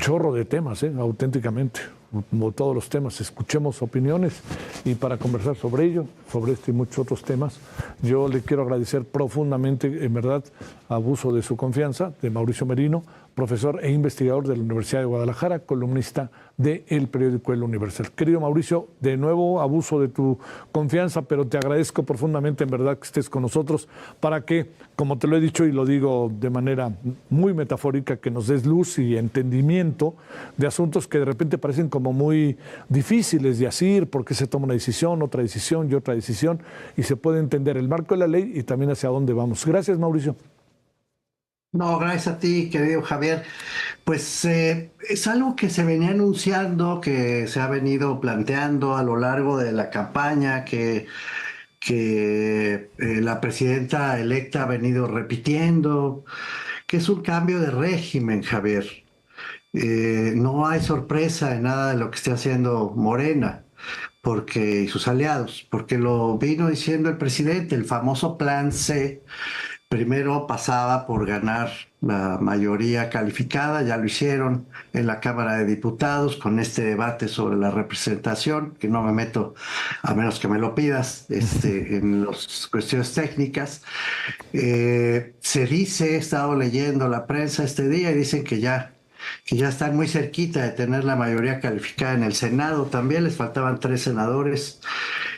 chorro de temas, auténticamente, como todos los temas. Escuchemos opiniones y para conversar sobre ello, sobre este y muchos otros temas, yo le quiero agradecer profundamente, en verdad, abuso de su confianza, de Mauricio Merino, profesor e investigador de la Universidad de Guadalajara, columnista del periódico El Universal. Querido Mauricio, de nuevo abuso de tu confianza, pero te agradezco profundamente, en verdad, que estés con nosotros para que, como te lo he dicho y lo digo de manera muy metafórica, que nos des luz y entendimiento de asuntos que de repente parecen como muy difíciles de asir, porque se toma una decisión, otra decisión y otra decisión, y se puede entender el marco de la ley y también hacia dónde vamos. Gracias, Mauricio. No, gracias a ti, querido Javier. Pues es algo que se venía anunciando, que se ha venido planteando a lo largo de la campaña, que la presidenta electa ha venido repitiendo, que es un cambio de régimen, Javier. No hay sorpresa en nada de lo que esté haciendo Morena y sus aliados, porque lo vino diciendo el presidente, el famoso Plan C. Primero pasaba por ganar la mayoría calificada, ya lo hicieron en la Cámara de Diputados con este debate sobre la representación, que no me meto a menos que me lo pidas, en las cuestiones técnicas. Se dice, he estado leyendo la prensa este día y dicen que ya están muy cerquita de tener la mayoría calificada en el Senado. También les faltaban 3 senadores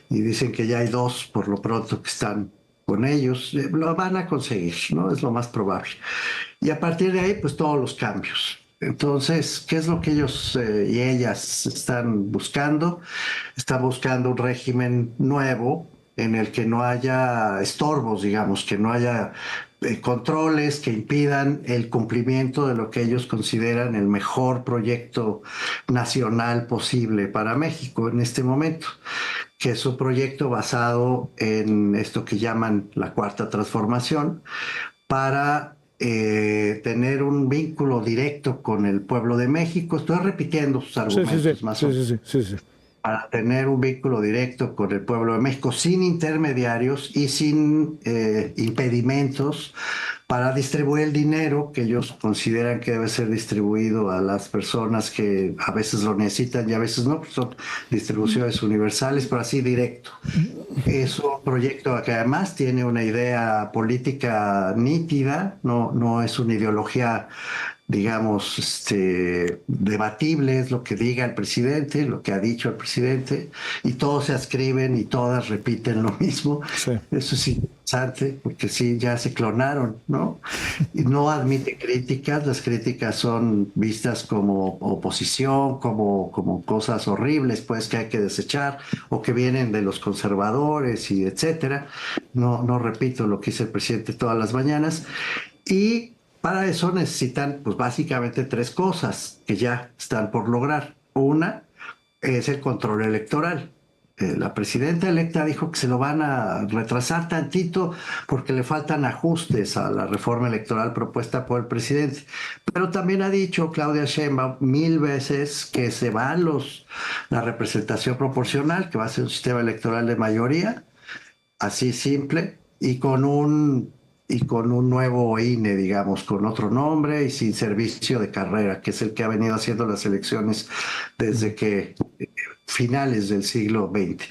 y dicen que ya hay 2 por lo pronto que están con ellos. Lo van a conseguir, ¿no? Es lo más probable. Y a partir de ahí, pues todos los cambios. Entonces, ¿qué es lo que ellos y ellas están buscando? Están buscando un régimen nuevo en el que no haya estorbos, digamos, que no haya controles que impidan el cumplimiento de lo que ellos consideran el mejor proyecto nacional posible para México en este momento, que es un proyecto basado en esto que llaman la Cuarta Transformación, para tener un vínculo directo con el pueblo de México. Estoy repitiendo sus argumentos más o menos. Sí. Para tener un vínculo directo con el pueblo de México sin intermediarios y sin impedimentos para distribuir el dinero que ellos consideran que debe ser distribuido a las personas que a veces lo necesitan y a veces no, pues son distribuciones universales, pero así directo. Es un proyecto que además tiene una idea política nítida, no es una ideología, digamos, debatible, es lo que diga el presidente, lo que ha dicho el presidente, y todos se adscriben y todas repiten lo mismo. Sí. Eso es interesante, porque sí, ya se clonaron, ¿no? Y no admite críticas, las críticas son vistas como oposición, como cosas horribles, pues, que hay que desechar, o que vienen de los conservadores y etcétera. No repito lo que dice el presidente todas las mañanas. Y para eso necesitan, pues básicamente 3 cosas que ya están por lograr. Una es el control electoral. La presidenta electa dijo que se lo van a retrasar tantito porque le faltan ajustes a la reforma electoral propuesta por el presidente. Pero también ha dicho Claudia Sheinbaum 1000 veces que se va la representación proporcional, que va a ser un sistema electoral de mayoría, así simple, y con un nuevo INE, digamos, con otro nombre y sin servicio de carrera, que es el que ha venido haciendo las elecciones desde que finales del siglo XX.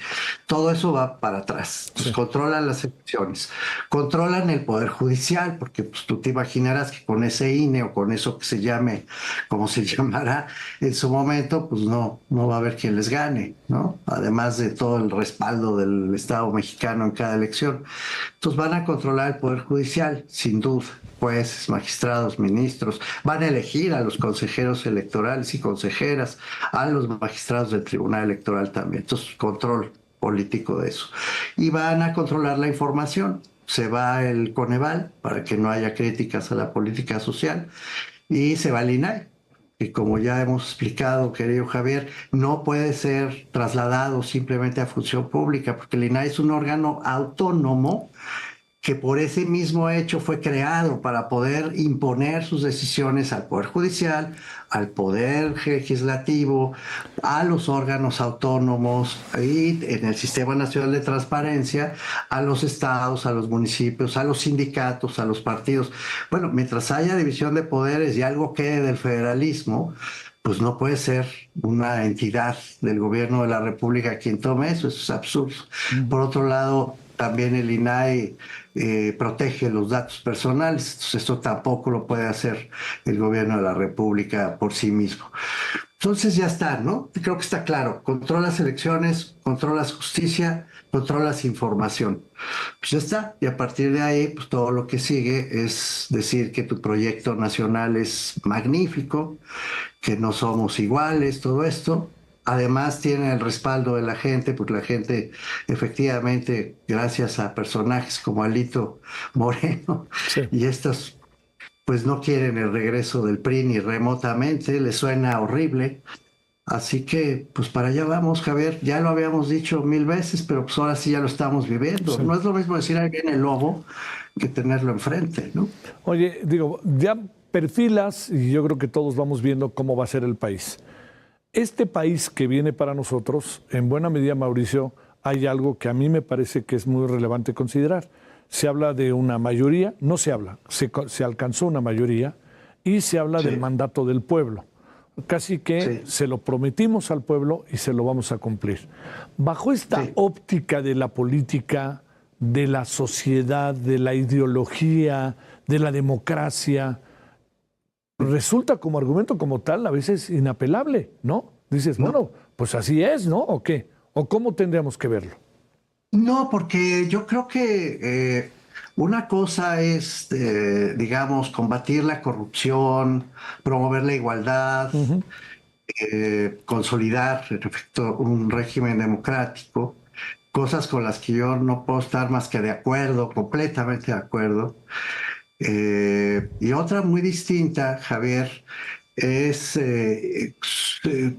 Todo eso va para atrás. Pues, controlan las elecciones, controlan el Poder Judicial, porque pues, tú te imaginarás que con ese INE o con eso que se llame, como se llamará en su momento, pues no va a haber quien les gane, ¿no? Además de todo el respaldo del Estado mexicano en cada elección. Entonces van a controlar el Poder Judicial, sin duda. Jueces, magistrados, ministros, van a elegir a los consejeros electorales y consejeras, a los magistrados del Tribunal Electoral también. Entonces, control político de eso. Y van a controlar la información. Se va el Coneval para que no haya críticas a la política social y se va el INAI, que como ya hemos explicado, querido Javier, no puede ser trasladado simplemente a función pública, porque el INAI es un órgano autónomo que por ese mismo hecho fue creado para poder imponer sus decisiones al Poder Judicial, al Poder Legislativo, a los órganos autónomos y en el Sistema Nacional de Transparencia, a los estados, a los municipios, a los sindicatos, a los partidos. Bueno, mientras haya división de poderes y algo quede del federalismo, pues no puede ser una entidad del gobierno de la República quien tome eso es absurdo. Por otro lado, también el INAI protege los datos personales, entonces esto tampoco lo puede hacer el gobierno de la República por sí mismo. Entonces ya está, ¿no? Creo que está claro. Controlas elecciones, controlas justicia, controlas información. Pues ya está. Y a partir de ahí, pues todo lo que sigue es decir que tu proyecto nacional es magnífico, que no somos iguales, todo esto. Además tiene el respaldo de la gente, porque la gente efectivamente, gracias a personajes como Alito Moreno Sí. y estos pues no quieren el regreso del PRI ni remotamente, les suena horrible. Así que, pues para allá vamos, Javier. Ya lo habíamos dicho 1000 veces, pero pues ahora sí ya lo estamos viviendo. Sí. No es lo mismo decir ahí viene el lobo que tenerlo enfrente, ¿no? Oye, digo, ya perfilas y yo creo que todos vamos viendo cómo va a ser el país. Este país que viene para nosotros, en buena medida, Mauricio, hay algo que a mí me parece que es muy relevante considerar. Se habla de una mayoría, no se habla, se alcanzó una mayoría y se habla Sí. del mandato del pueblo. Casi que Sí. se lo prometimos al pueblo y se lo vamos a cumplir. Bajo esta Sí. óptica de la política, de la sociedad, de la ideología, de la democracia, resulta como argumento como tal a veces inapelable, ¿no? Dices, No. bueno, pues así es, ¿no? ¿O qué? ¿O cómo tendríamos que verlo? No, porque yo creo que una cosa es, digamos, combatir la corrupción, promover la igualdad, consolidar, en efecto, un régimen democrático, cosas con las que yo no puedo estar más que de acuerdo, completamente de acuerdo. Y otra muy distinta, Javier, es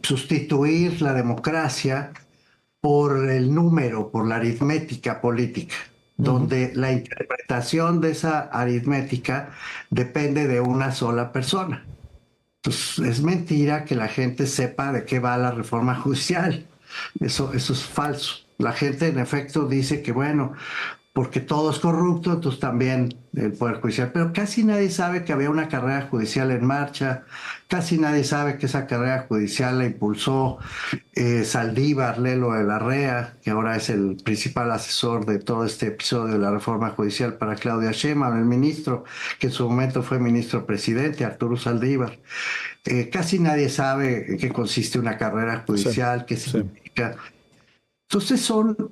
sustituir la democracia por el número, por la aritmética política, donde la interpretación de esa aritmética depende de una sola persona. Entonces, es mentira que la gente sepa de qué va la reforma judicial. Eso es falso. La gente, en efecto, dice que, bueno, porque todo es corrupto, entonces también el Poder Judicial. Pero casi nadie sabe que había una carrera judicial en marcha, casi nadie sabe que esa carrera judicial la impulsó Saldívar Lelo de la Rea, que ahora es el principal asesor de todo este episodio de la reforma judicial para Claudia Sheinbaum, el ministro, que en su momento fue ministro presidente, Arturo Saldívar. Casi nadie sabe en qué consiste una carrera judicial, qué Sí. significa. Entonces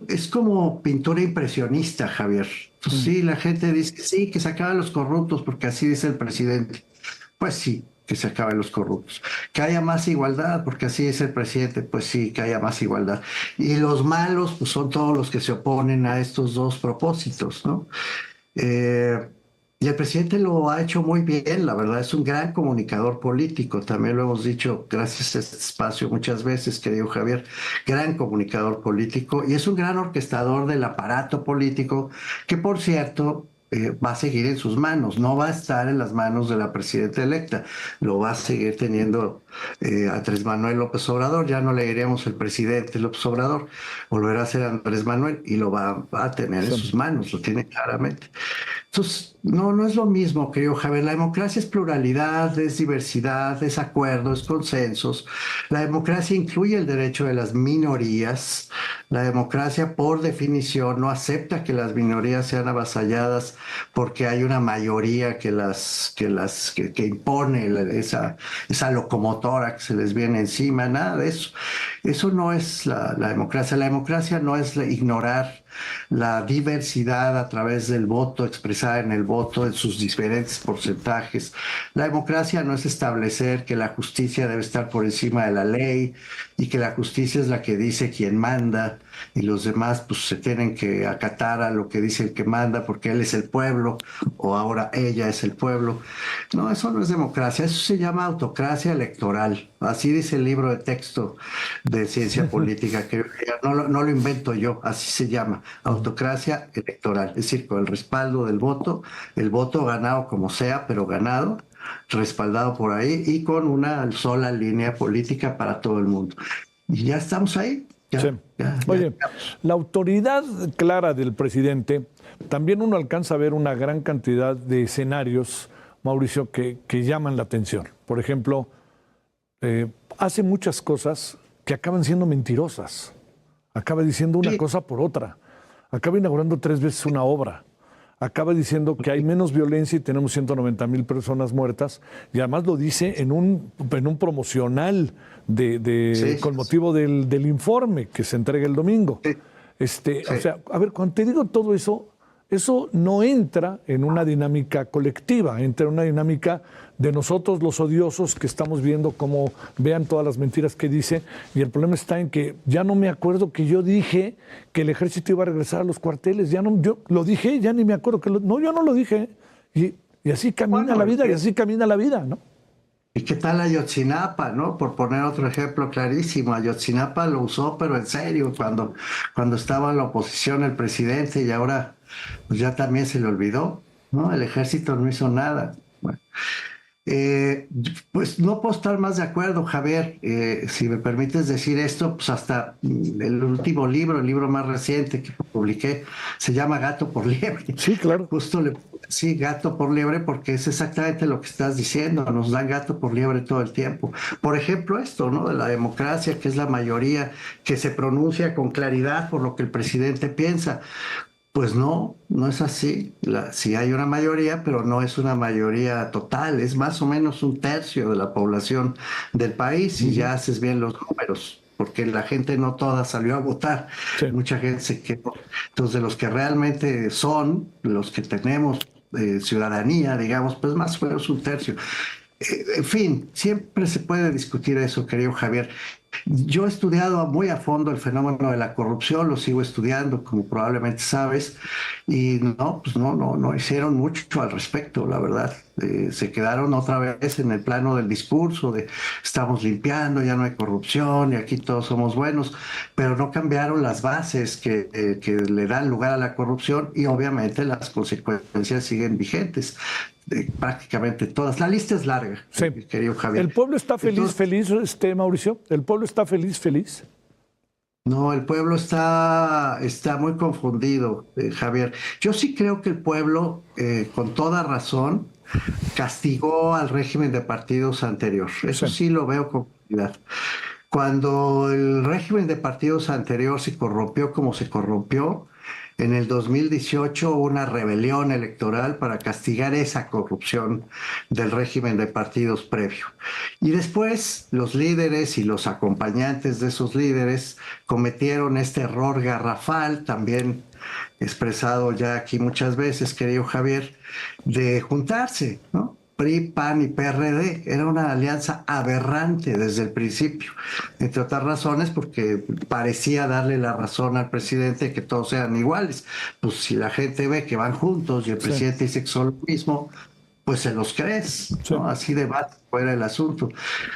es como pintura impresionista, Javier. Entonces, sí, la gente dice sí, que se acaben los corruptos, porque así dice el presidente. Pues sí, que se acaben los corruptos. Que haya más igualdad, porque así dice el presidente. Pues sí, que haya más igualdad. Y los malos, pues son todos los que se oponen a estos dos propósitos, ¿no? Eh, y el presidente lo ha hecho muy bien, la verdad, es un gran comunicador político, también lo hemos dicho gracias a este espacio muchas veces, querido Javier, gran comunicador político y es un gran orquestador del aparato político que, por cierto, va a seguir en sus manos, no va a estar en las manos de la presidenta electa, lo va a seguir teniendo Andrés Manuel López Obrador, ya no le diremos el presidente López Obrador, volverá a ser Andrés Manuel y lo va a tener en sus manos, lo tiene claramente. Entonces, no es lo mismo, querido Javier. La democracia es pluralidad, es diversidad, es acuerdo, es consensos. La democracia incluye el derecho de las minorías. La democracia, por definición, no acepta que las minorías sean avasalladas porque hay una mayoría que impone esa locomotora que se les viene encima. Nada de eso. Eso no es la democracia. La democracia no es ignorar la diversidad a través del voto, expresada en el voto en sus diferentes porcentajes. La democracia no es establecer que la justicia debe estar por encima de la ley y que la justicia es la que dice quién manda y los demás pues se tienen que acatar a lo que dice el que manda porque él es el pueblo o ahora ella es el pueblo. No, eso no es democracia, eso se llama autocracia electoral. Así dice el libro de texto de ciencia política, que no lo invento yo, así se llama, autocracia electoral. Es decir, con el respaldo del voto, el voto ganado como sea, pero ganado, respaldado por ahí y con una sola línea política para todo el mundo. Y ya estamos ahí. Sí. Oye, la autoridad clara del presidente, también uno alcanza a ver una gran cantidad de escenarios, Mauricio, que llaman la atención. Por ejemplo, hace muchas cosas que acaban siendo mentirosas. Acaba diciendo una cosa por otra. Acaba inaugurando 3 veces una obra. Acaba diciendo que hay menos violencia y tenemos 190,000 personas muertas. Y además lo dice en un promocional con motivo del informe que se entrega el domingo. O sea, a ver, cuando te digo todo eso, eso no entra en una dinámica colectiva, entra en una dinámica de nosotros los odiosos que estamos viendo cómo vean todas las mentiras que dice, y el problema está en que ya no me acuerdo que yo dije que el ejército iba a regresar a los cuarteles, ya no, yo lo dije, ya ni me acuerdo no, yo no lo dije, y así camina la vida, y así camina la vida, ¿no? ¿Y qué tal Ayotzinapa, no? Por poner otro ejemplo clarísimo, Ayotzinapa lo usó, pero en serio, cuando estaba en la oposición el presidente, y ahora pues ya también se le olvidó, ¿no? El ejército no hizo nada. Bueno, pues no puedo estar más de acuerdo, Javier. Si me permites decir esto, pues hasta el último libro, el libro más reciente que publiqué, se llama Gato por Liebre. Sí, claro. Sí, gato por liebre, porque es exactamente lo que estás diciendo, nos dan gato por liebre todo el tiempo. Por ejemplo, esto, ¿no? De la democracia, que es la mayoría que se pronuncia con claridad por lo que el presidente piensa. Pues no es así. Sí hay una mayoría, pero no es una mayoría total, es más o menos 1/3 de la población del país, si ya haces bien los números, porque la gente no toda salió a votar, mucha gente se quedó. Entonces, de los que realmente son, los que tenemos ciudadanía, digamos, pues más o menos 1/3. En fin, siempre se puede discutir eso, querido Javier. Yo he estudiado muy a fondo el fenómeno de la corrupción, lo sigo estudiando, como probablemente sabes, y pues no hicieron mucho al respecto, la verdad. Se quedaron otra vez en el plano del discurso de estamos limpiando, ya no hay corrupción y aquí todos somos buenos, pero no cambiaron las bases que le dan lugar a la corrupción, y obviamente las consecuencias siguen vigentes. Prácticamente todas. La lista es larga, querido Javier. ¿El pueblo está feliz, Mauricio? ¿El pueblo está feliz? No, el pueblo está muy confundido, Javier. Yo sí creo que el pueblo, con toda razón, castigó al régimen de partidos anterior. Eso sí lo veo con claridad. Cuando el régimen de partidos anterior se corrompió como se corrompió, en el 2018 hubo una rebelión electoral para castigar esa corrupción del régimen de partidos previo. Y después los líderes y los acompañantes de esos líderes cometieron este error garrafal, también expresado ya aquí muchas veces, querido Javier, de juntarse, ¿no? PRI, PAN y PRD. Era una alianza aberrante desde el principio, entre otras razones porque parecía darle la razón al presidente que todos eran iguales. Pues si la gente ve que van juntos y el presidente dice que son lo mismo, pues se los crees, ¿no? Así de básico era el asunto.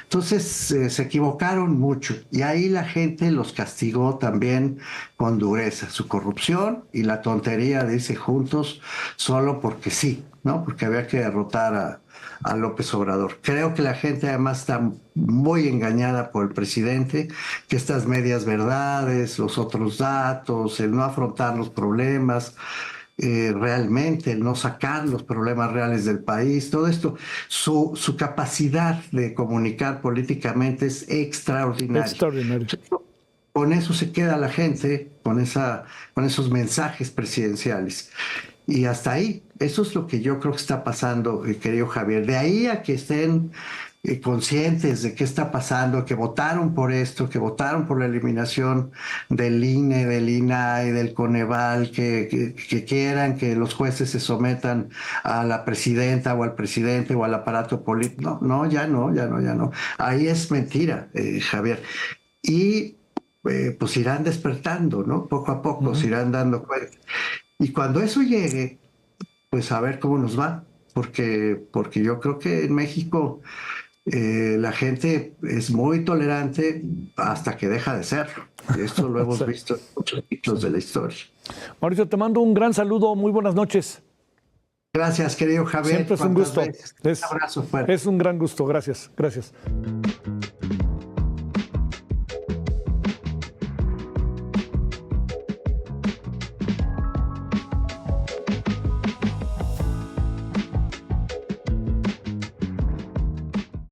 Entonces se equivocaron mucho, y ahí la gente los castigó también con dureza, su corrupción y la tontería de irse juntos solo porque sí, ¿no? Porque había que derrotar a López Obrador. Creo que la gente además está muy engañada por el presidente, que estas medias verdades, los otros datos, el no afrontar los problemas, realmente el no sacar los problemas reales del país, todo esto, su capacidad de comunicar políticamente es extraordinaria. Con eso se queda la gente, con esos mensajes presidenciales. Y hasta ahí, eso es lo que yo creo que está pasando, querido Javier. De ahí a que estén conscientes de qué está pasando, que votaron por esto, que votaron por la eliminación del INE, del INAI, del Coneval, que quieran que los jueces se sometan a la presidenta o al presidente o al aparato político. Ya no. Ahí es mentira, Javier. Y pues irán despertando, ¿no? Poco a poco se irán dando cuenta. Y cuando eso llegue, pues a ver cómo nos va, porque yo creo que en México la gente es muy tolerante hasta que deja de serlo. Y esto lo hemos visto en muchos ciclos de la historia. Mauricio, te mando un gran saludo, muy buenas noches. Gracias, querido Javier. Siempre es un gusto. Un abrazo fuerte. Es un gran gusto, gracias.